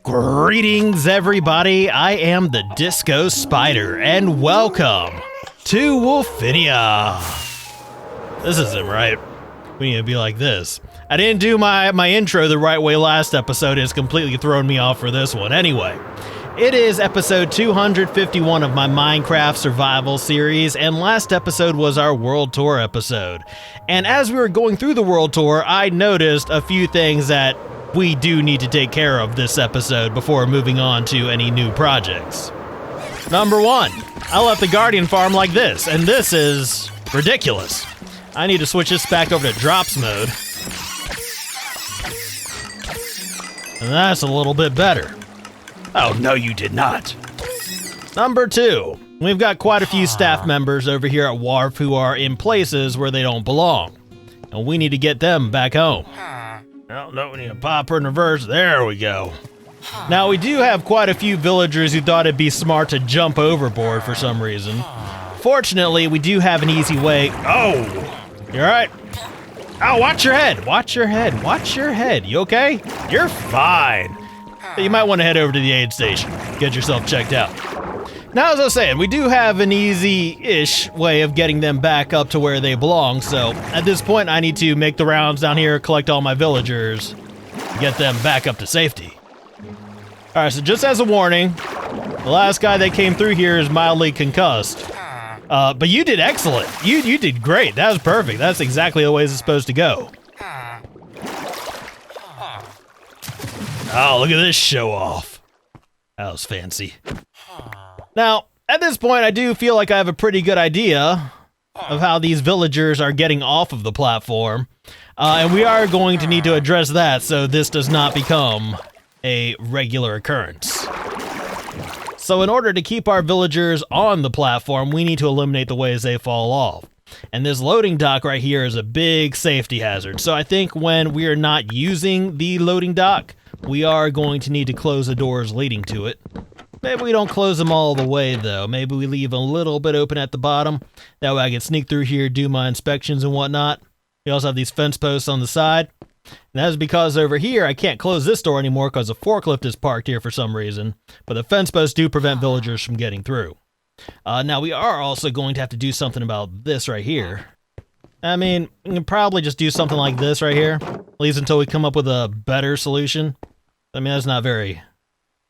Greetings, everybody. I am the Disco Spider, and welcome to Wolfinia. This isn't right. We need to be like this. I didn't do my intro the right way last episode. It's completely thrown me off for this one. Anyway, it is episode 251 of my Minecraft survival series, and last episode was our World Tour episode. And as we were going through the World Tour, I noticed a few things that we do need to take care of this episode before moving on to any new projects. Number one, I left the Guardian farm like this, and this is ridiculous. I need to switch this back over to drops mode. And that's a little bit better. Oh, no, you did not. Number two, we've got quite a few staff members over here at Wharf who are in places where they don't belong. And we need to get them back home. No, we need to pop her in reverse. There we go. Now, we do have quite a few villagers who thought it'd be smart to jump overboard for some reason. Fortunately, we do have an easy way. Oh, you all right? Oh, watch your head. Watch your head. Watch your head. You okay? You're fine. You might want to head over to the aid station. Get yourself checked out. Now, as I was saying, we do have an easy-ish way of getting them back up to where they belong, so at this point I need to make the rounds down here, collect all my villagers, get them back up to safety. Alright, so just as a warning, the last guy that came through here is mildly concussed. But you did excellent. You did great. That was perfect. That's exactly the way it's supposed to go. Oh, look at this show-off. That was fancy. Now, at this point, I do feel like I have a pretty good idea of how these villagers are getting off of the platform, and we are going to need to address that so this does not become a regular occurrence. So in order to keep our villagers on the platform, we need to eliminate the ways they fall off. And this loading dock right here is a big safety hazard. So I think when we are not using the loading dock, we are going to need to close the doors leading to it. Maybe we don't close them all the way, though. Maybe we leave a little bit open at the bottom. That way I can sneak through here, do my inspections and whatnot. We also have these fence posts on the side. And that is because over here, I can't close this door anymore because a forklift is parked here for some reason. But the fence posts do prevent villagers from getting through. Now, we are also going to have to do something about this right here. I mean, we can probably just do something like this right here. At least until we come up with a better solution. I mean, that's not very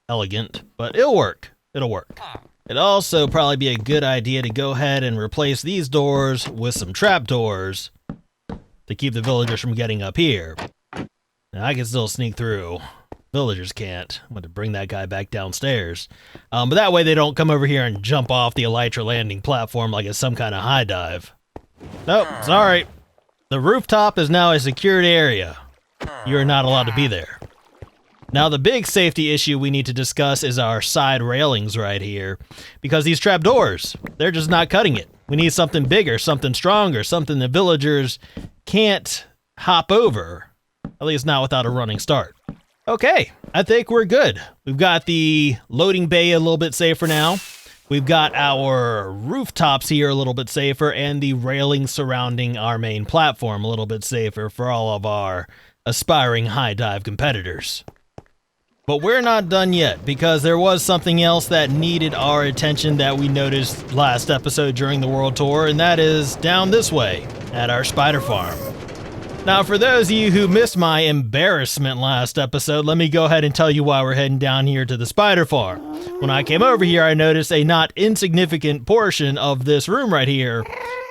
elegant, but it'll work. It'll work. It'd also probably be a good idea to go ahead and replace these doors with some trapdoors to keep the villagers from getting up here. Now, I can still sneak through. Villagers can't. I'm going to bring that guy back downstairs. But that way they don't come over here and jump off the elytra landing platform like it's some kind of high dive. Nope, sorry. The rooftop is now a secured area. You're not allowed to be there. Now, the big safety issue we need to discuss is our side railings right here. Because these trapdoors, they're just not cutting it. We need something bigger, something stronger, something the villagers can't hop over. At least not without a running start. Okay, I think we're good. We've got the loading bay a little bit safer now. We've got our rooftops here a little bit safer, and the railing surrounding our main platform a little bit safer for all of our aspiring high dive competitors. But we're not done yet, because there was something else that needed our attention that we noticed last episode during the World Tour, and that is down this way at our spider farm. Now, for those of you who missed my embarrassment last episode, let me go ahead and tell you why we're heading down here to the spider farm. When I came over here, I noticed a not insignificant portion of this room right here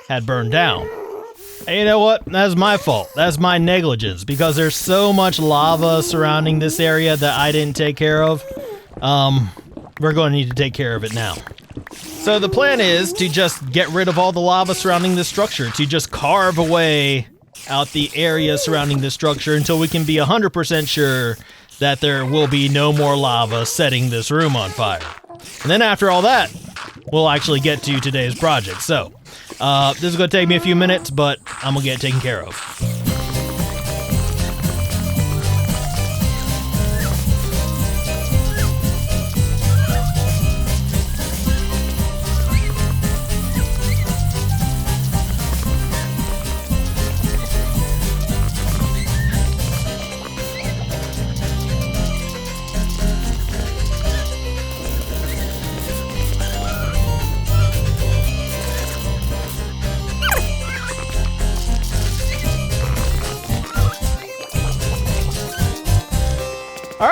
had burned down. And you know what? That's my fault. That's my negligence, because there's so much lava surrounding this area that I didn't take care of. We're going to need to take care of it now. So the plan is to just get rid of all the lava surrounding this structure, to just carve away out the area surrounding this structure until we can be 100% sure that there will be no more lava setting this room on fire. And then after all that, we'll actually get to today's project. So, this is going to take me a few minutes, but I'm going to get it taken care of.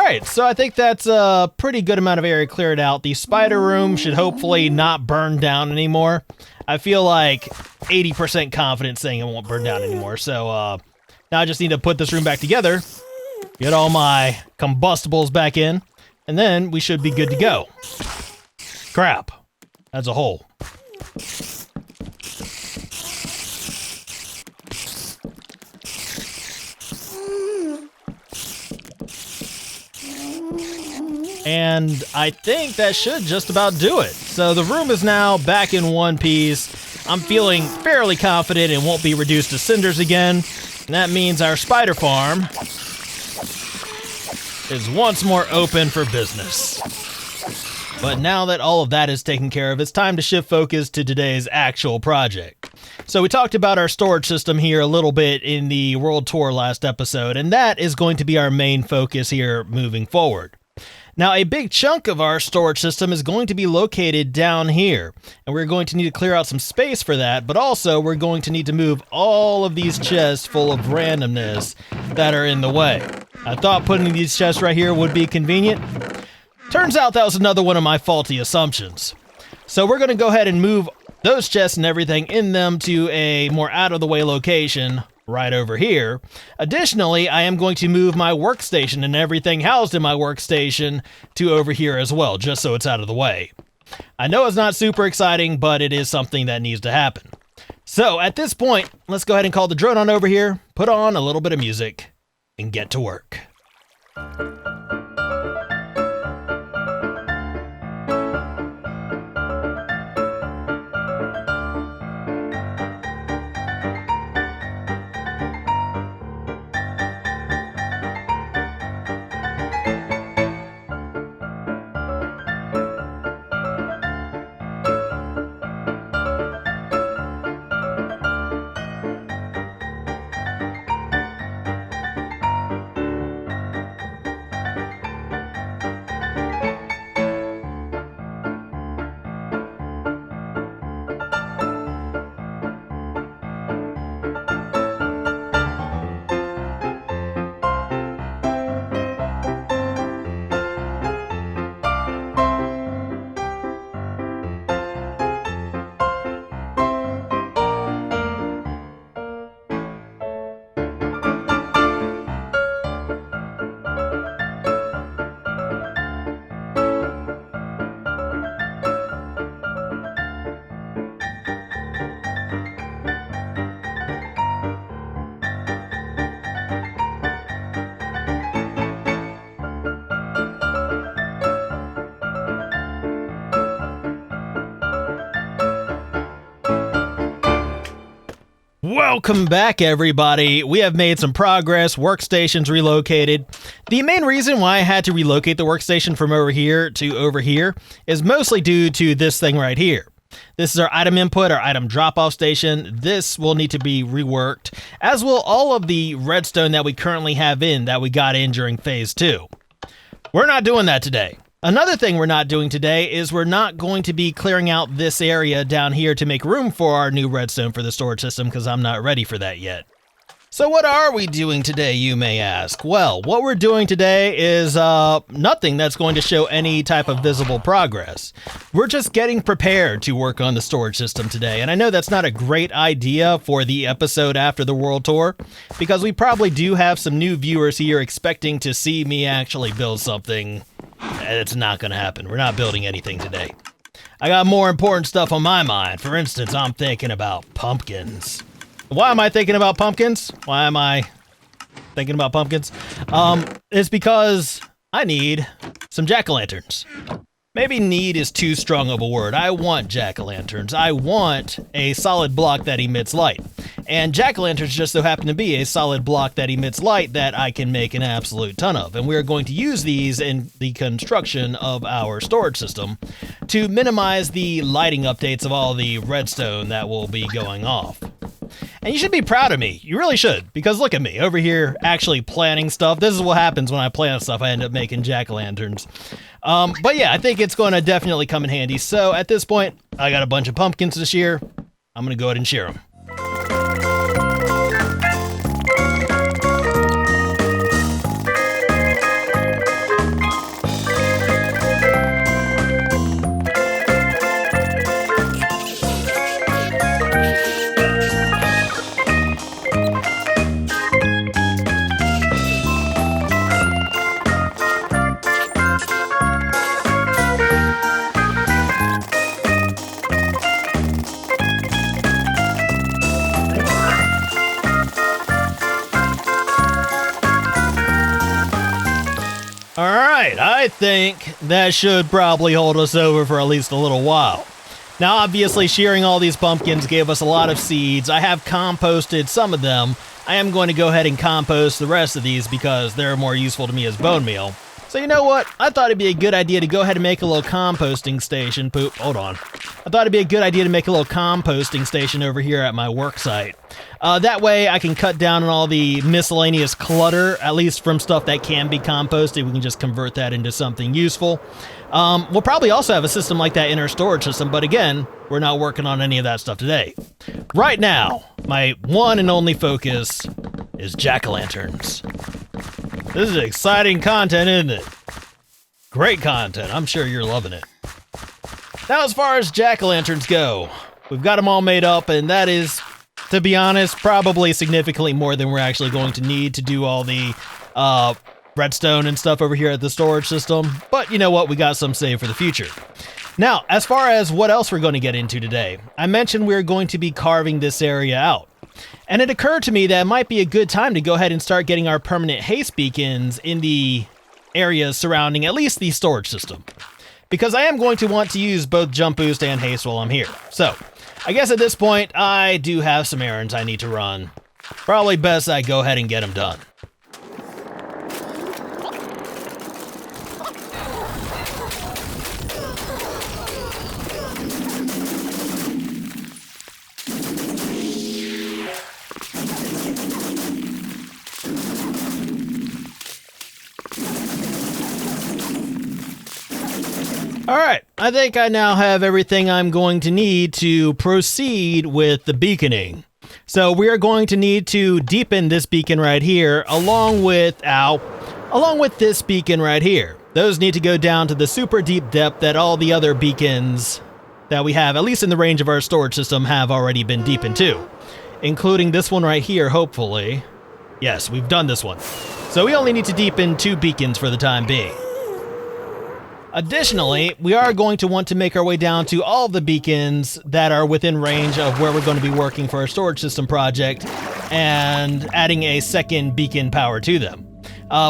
right, so I think that's a pretty good amount of area cleared out. The spider room should hopefully not burn down anymore. I feel like 80% confident saying it won't burn down anymore. So now I just need to put this room back together, get all my combustibles back in, and then we should be good to go. Crap, that's a hole. And I think that should just about do it. So the room is now back in one piece. I'm feeling fairly confident it won't be reduced to cinders again. And that means our spider farm is once more open for business. But now that all of that is taken care of, it's time to shift focus to today's actual project. So we talked about our storage system here a little bit in the World Tour last episode, and that is going to be our main focus here moving forward. Now, a big chunk of our storage system is going to be located down here, and we're going to need to clear out some space for that, but also we're going to need to move all of these chests full of randomness that are in the way. I thought putting these chests right here would be convenient. Turns out that was another one of my faulty assumptions. So we're going to go ahead and move those chests and everything in them to a more out-of-the-way location right over here. Additionally, I am going to move my workstation and everything housed in my workstation to over here as well, just so it's out of the way. I know it's not super exciting, but it is something that needs to happen. So at this point, let's go ahead and call the drone on over here, put on a little bit of music, and get to work. Welcome back, everybody. We have made some progress. Workstation's relocated. The main reason why I had to relocate the workstation from over here to over here is mostly due to this thing right here. This is our item input, our item drop-off station. This will need to be reworked, as will all of the redstone that we currently have in that we got in during phase 2. We're not doing that today. Another thing we're not doing today is we're not going to be clearing out this area down here to make room for our new redstone for the storage system, because I'm not ready for that yet. So what are we doing today, you may ask? Well, what we're doing today is nothing that's going to show any type of visible progress. We're just getting prepared to work on the storage system today, and I know that's not a great idea for the episode after the World Tour, because we probably do have some new viewers here expecting to see me actually build something. It's not going to happen. We're not building anything today. I got more important stuff on my mind. For instance, I'm thinking about pumpkins. Why am I thinking about pumpkins? Why am I thinking about pumpkins? It's because I need some jack-o'-lanterns. Maybe need is too strong of a word. I want jack-o'-lanterns. I want a solid block that emits light. And jack-o'-lanterns just so happen to be a solid block that emits light that I can make an absolute ton of. And we're going to use these in the construction of our storage system to minimize the lighting updates of all the redstone that will be going off. And you should be proud of me. You really should, because look at me over here actually planning stuff. This is what happens when I plan stuff. I end up making jack-o'-lanterns. But yeah, I think it's going to definitely come in handy. So at this point, I got a bunch of pumpkins this year. I'm going to go ahead and share them. right, I think that should probably hold us over for at least a little while. Now, obviously, shearing all these pumpkins gave us a lot of seeds. I have composted some of them. I am going to go ahead and compost the rest of these because they're more useful to me as bone meal. So you know what? I thought it'd be a good idea to go ahead and make a little composting station. Hold on. I thought it'd be a good idea to make a little composting station over here at my work site. That way I can cut down on all the miscellaneous clutter, at least from stuff that can be composted. We can just convert that into something useful. We'll probably also have a system like that in our storage system, but again, we're not working on any of that stuff today. Right now, my one and only focus is jack-o'-lanterns. This is exciting content, isn't it? Great content. I'm sure you're loving it. Now, as far as jack-o'-lanterns go, we've got them all made up, and that is, to be honest, probably significantly more than we're actually going to need to do all the redstone and stuff over here at the storage system. But you know what? We got some saved for the future. Now, as far as what else we're going to get into today, I mentioned we're going to be carving this area out. And it occurred to me that it might be a good time to go ahead and start getting our permanent haste beacons in the areas surrounding at least the storage system. Because I am going to want to use both jump boost and haste while I'm here. So, I guess at this point, I do have some errands I need to run. Probably best I go ahead and get them done. Alright, I think I now have everything I'm going to need to proceed with the beaconing. So we are going to need to deepen this beacon right here along with this beacon right here. Those need to go down to the super deep depth that all the other beacons that we have, at least in the range of our storage system, have already been deepened to. Including this one right here, hopefully. Yes, we've done this one. So we only need to deepen 2 beacons for the time being. Additionally, we are going to want to make our way down to all of the beacons that are within range of where we're going to be working for our storage system project and adding a second beacon power to them.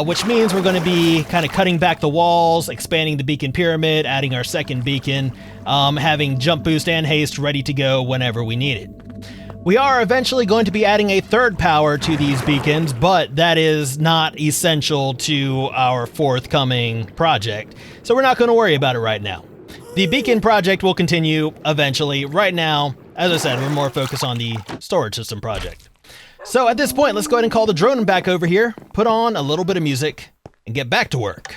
Which means we're going to be kind of cutting back the walls, expanding the beacon pyramid, adding our second beacon, having jump boost and haste ready to go whenever we need it. We are eventually going to be adding a third power to these beacons, but that is not essential to our forthcoming project, so we're not going to worry about it right now. The beacon project will continue eventually. Right now, as I said, we're more focused on the storage system project. So at this point, let's go ahead and call the drone back over here, put on a little bit of music, and get back to work.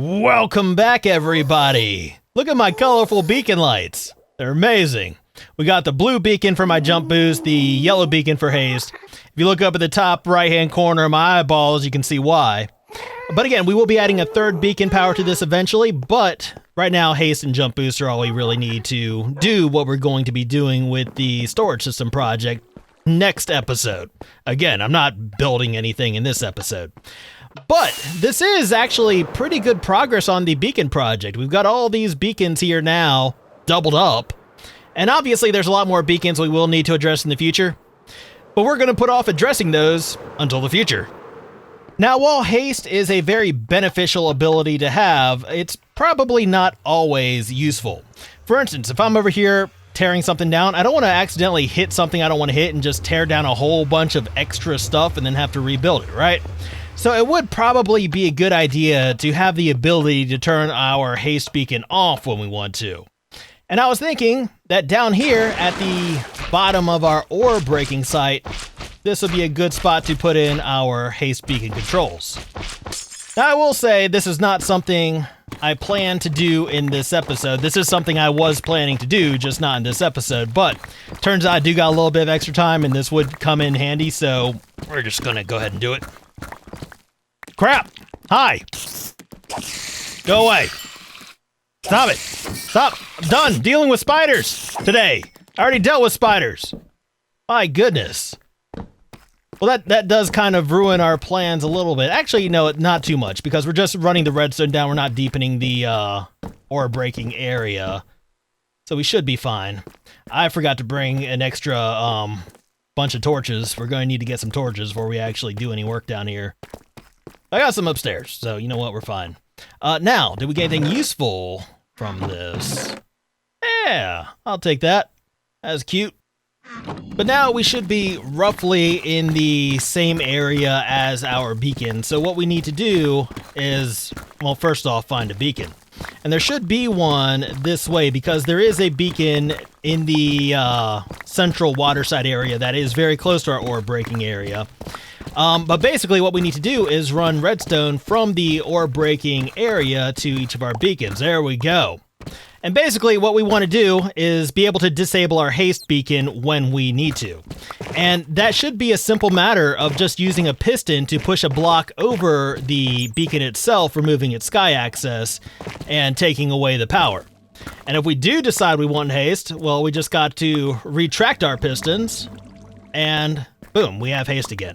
Welcome back, everybody. Look at my colorful beacon lights. They're amazing. We got the blue beacon for my jump boost, the yellow beacon for haste. If you look up at the top right-hand corner of my eyeballs, you can see why. But again, we will be adding a third beacon power to this eventually, but Right now, haste and jump boost are all we really need to do what we're going to be doing with the storage system project next episode. Again, I'm not building anything in this episode. But this is actually pretty good progress on the beacon project. We've got all these beacons here now doubled up. And obviously there's a lot more beacons we will need to address in the future. But we're going to put off addressing those until the future. Now, while haste is a very beneficial ability to have, it's probably not always useful. For instance, if I'm over here tearing something down, I don't want to accidentally hit something I don't want to hit and just tear down a whole bunch of extra stuff and then have to rebuild it, right? So it would probably be a good idea to have the ability to turn our haste beacon off when we want to. And I was thinking that down here at the bottom of our ore breaking site, this would be a good spot to put in our haste beacon controls. Now I will say this is not something I plan to do in this episode. This is something I was planning to do, just not in this episode, but turns out I do got a little bit of extra time and this would come in handy, so we're just gonna go ahead and do it. Crap! Hi! Go away! Stop it! Stop! I'm done dealing with spiders today! I already dealt with spiders! My goodness. Well, that does kind of ruin our plans a little bit. Actually, no, not too much, because we're just running the redstone down. We're not deepening the ore breaking area. So we should be fine. I forgot to bring an extra bunch of torches. We're going to need to get some torches before we actually do any work down here. I got some upstairs, so you know what? We're fine. Now, did we get anything useful from this? Yeah, I'll take that. That's cute. But now we should be roughly in the same area as our beacon. So what we need to do is, well, first off, find a beacon. And there should be one this way because there is a beacon in the central waterside area that is very close to our ore breaking area. But basically what we need to do is run redstone from the ore breaking area to each of our beacons. There we go. And basically what we want to do is be able to disable our haste beacon when we need to. And that should be a simple matter of just using a piston to push a block over the beacon itself, removing its sky access and taking away the power. And if we do decide we want haste, well, we just got to retract our pistons and boom, we have haste again.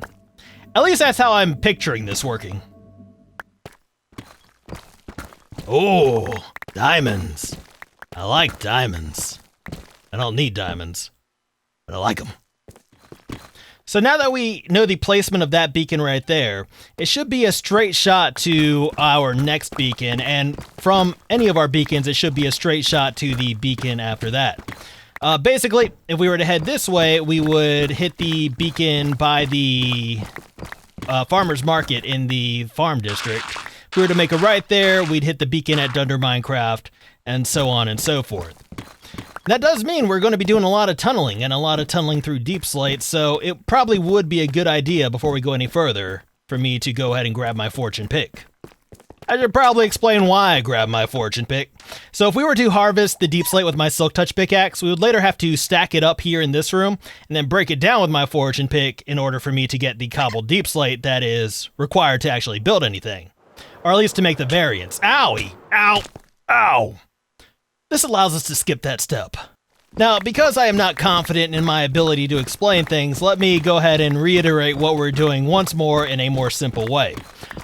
At least that's how I'm picturing this working. Oh, diamonds. I like diamonds. I don't need diamonds, but I like them. So now that we know the placement of that beacon right there, it should be a straight shot to our next beacon, and from any of our beacons, it should be a straight shot to the beacon after that. Basically, if we were to head this way, we would hit the beacon by the farmer's market in the farm district. If we were to make a right there, we'd hit the beacon at Dunder Minecraft, and so on and so forth. That does mean we're going to be doing a lot of tunneling, and a lot of tunneling through deep slate, so it probably would be a good idea before we go any further for me to go ahead and grab my fortune pick. I should probably explain why I grabbed my fortune pick. So if we were to harvest the deep slate with my silk touch pickaxe, we would later have to stack it up here in this room and then break it down with my fortune pick in order for me to get the cobbled deep slate that is required to actually build anything. Or at least to make the variants. Owie! Ow! Ow! This allows us to skip that step. Now, because I am not confident in my ability to explain things, let me go ahead and reiterate what we're doing once more in a more simple way.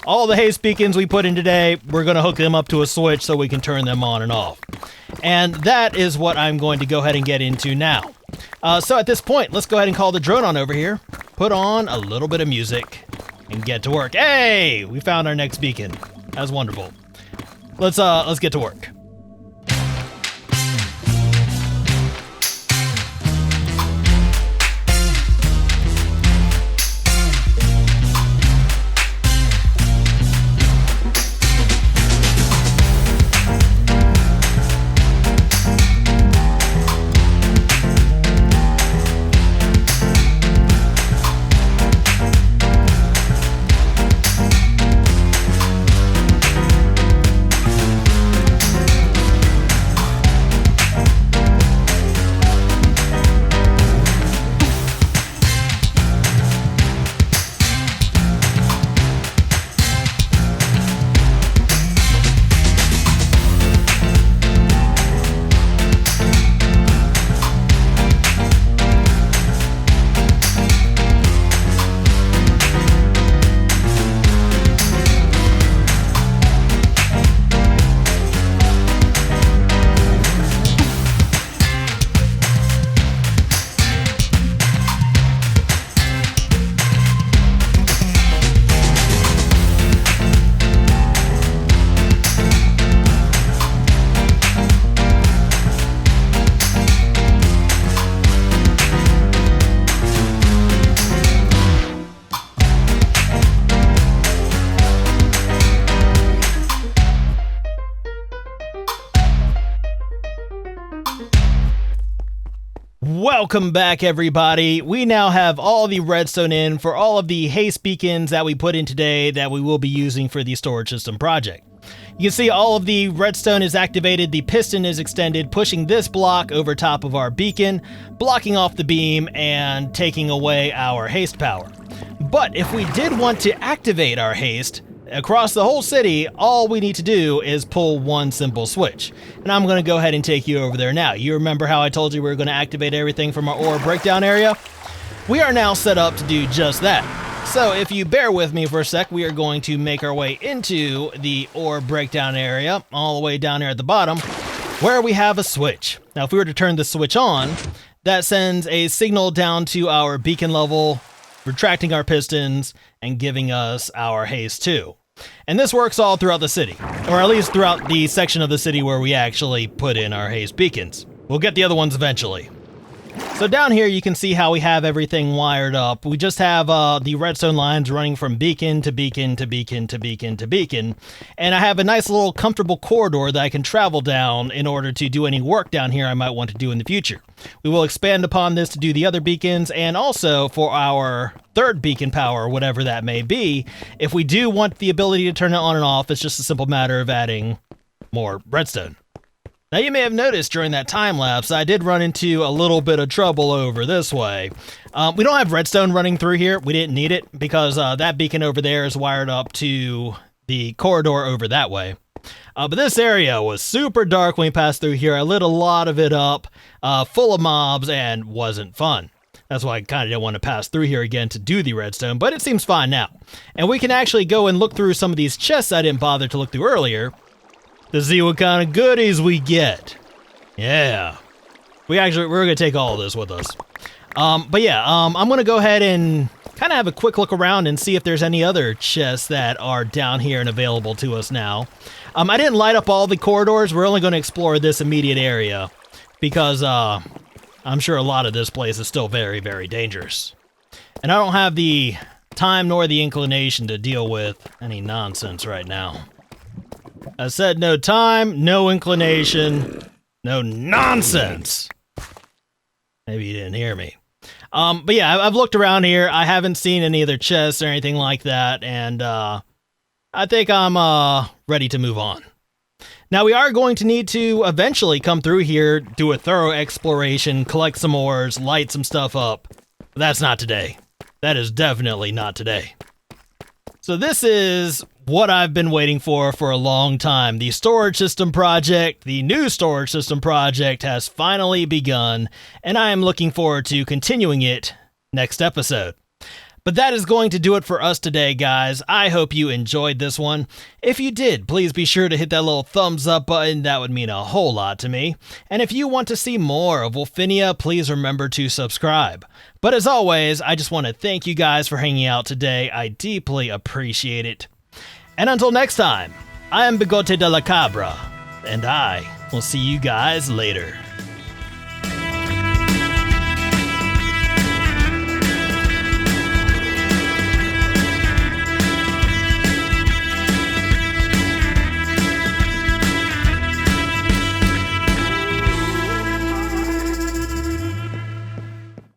All the haste beacons we put in today, we're going to hook them up to a switch so we can turn them on and off. And that is what I'm going to go ahead and get into now. So at this point, let's go ahead and call the drone on over here, put on a little bit of music, and get to work. Hey! We found our next beacon. That was wonderful. Let's get to work. Welcome back, everybody. We now have all the redstone in for all of the haste beacons that we put in today that we will be using for the storage system project. You can see all of the redstone is activated, the piston is extended, pushing this block over top of our beacon, blocking off the beam and taking away our haste power. But if we did want to activate our haste across the whole city, all we need to do is pull one simple switch. And I'm going to go ahead and take you over there now. You remember how I told you we were going to activate everything from our ore breakdown area? We are now set up to do just that. So if you bear with me for a sec, we are going to make our way into the ore breakdown area, all the way down here at the bottom, where we have a switch. Now, if we were to turn the switch on, that sends a signal down to our beacon level, retracting our pistons and giving us our haste too. And this works all throughout the city, or at least throughout the section of the city where we actually put in our haste beacons. We'll get the other ones eventually. So down here you can see how we have everything wired up. We just have the redstone lines running from beacon to beacon to beacon to beacon to beacon. And I have a nice little comfortable corridor that I can travel down in order to do any work down here I might want to do in the future. We will expand upon this to do the other beacons, and also for our third beacon power, whatever that may be. If we do want the ability to turn it on and off, it's just a simple matter of adding more redstone. Now, you may have noticed during that time lapse, I did run into a little bit of trouble over this way. We don't have redstone running through here. We didn't need it because that beacon over there is wired up to the corridor over that way. But this area was super dark when we passed through here. I lit a lot of it up, full of mobs, and wasn't fun. That's why I kind of didn't want to pass through here again to do the redstone, but it seems fine now. And we can actually go and look through some of these chests I didn't bother to look through earlier, to see what kind of goodies we get. Yeah. We're going to take all of this with us. But yeah, I'm going to go ahead and kind of have a quick look around and see if there's any other chests that are down here and available to us now. I didn't light up all the corridors. We're only going to explore this immediate area because I'm sure a lot of this place is still very, very dangerous. And I don't have the time nor the inclination to deal with any nonsense right now. I said no time, no inclination, no nonsense. Maybe you didn't hear me. But yeah, I've looked around here. I haven't seen any other chests or anything like that, and I think I'm ready to move on. Now, we are going to need to eventually come through here, do a thorough exploration, collect some ores, light some stuff up. But that's not today. That is definitely not today. So this is what I've been waiting for a long time. The storage system project, the new storage system project has finally begun, and I am looking forward to continuing it next episode. But that is going to do it for us today, guys. I hope you enjoyed this one. If you did, please be sure to hit that little thumbs up button. That would mean a whole lot to me. And if you want to see more of Wolfinia, please remember to subscribe. But as always, I just want to thank you guys for hanging out today. I deeply appreciate it. And until next time, I am Bigote de la Cabra, and I will see you guys later.